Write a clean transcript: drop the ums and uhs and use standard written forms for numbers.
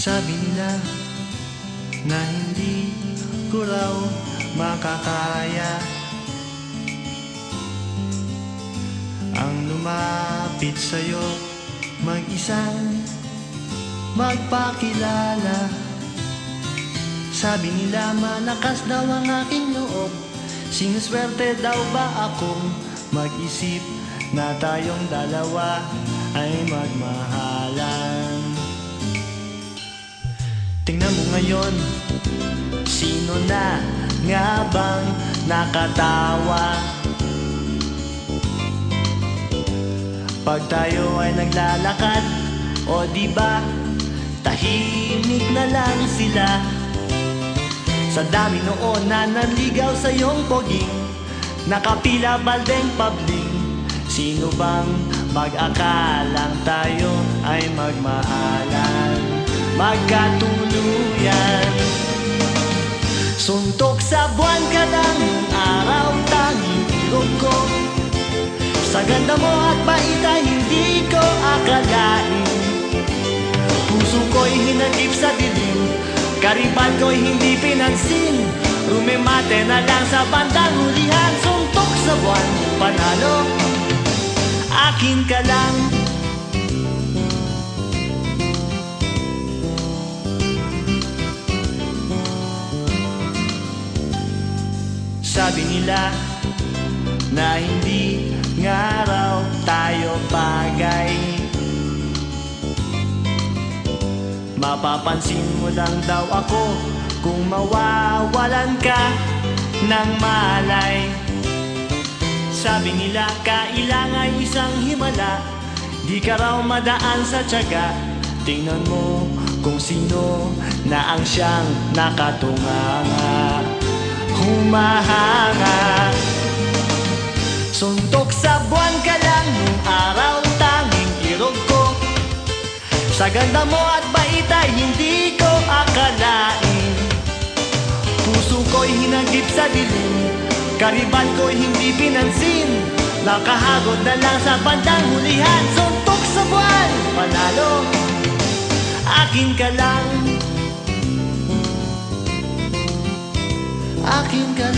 Sabi nila na hindi ko raw makakaya ang lumapit sa'yo, mag-isang magpakilala. Sabi nila malakas daw ang aking loob, sinuswerte daw ba akong mag-isip na tayong dalawa ay magmahalan. Tingnan mo ngayon, sino na nga bang nakatawa pag tayo ay naglalakad? O diba, tahimik na lang sila. Sa dami noon na nanligaw sa iyong poging, nakapila baldeng pabling. Sino bang mag-akalang tayo ay magmahalan, magkatuluyan? Suntok sa buwan ka lang, araw tanging irog ko. Sa ganda mo at bait ay hindi ko akalain. Puso ko'y hinagip sa dilim, kariban ko'y hindi pinansin. Rumemate na lang sa bandang hulihan. Suntok sa buwan, panalo, akin ka lang. Sabi nila na hindi nga raw tayo bagay, mapapansin mo lang daw ako kung mawawalan ka ng malay. Sabi nila kailangan isang himala, di ka raw madaan sa tiyaga. Tingnan mo kung sino na ang siyang nakatunganga, humahanga. Suntok sa buwan ka lang, nung araw tanging irog ko. Sa ganda mo at bait ay hindi ko akalain. Puso ko'y hinagip sa dilim, kariban ko'y hindi pinansin. Nakahagod na lang sa bandang hulihan. Suntok sa buwan, panalo, akin ka lang. Akin ka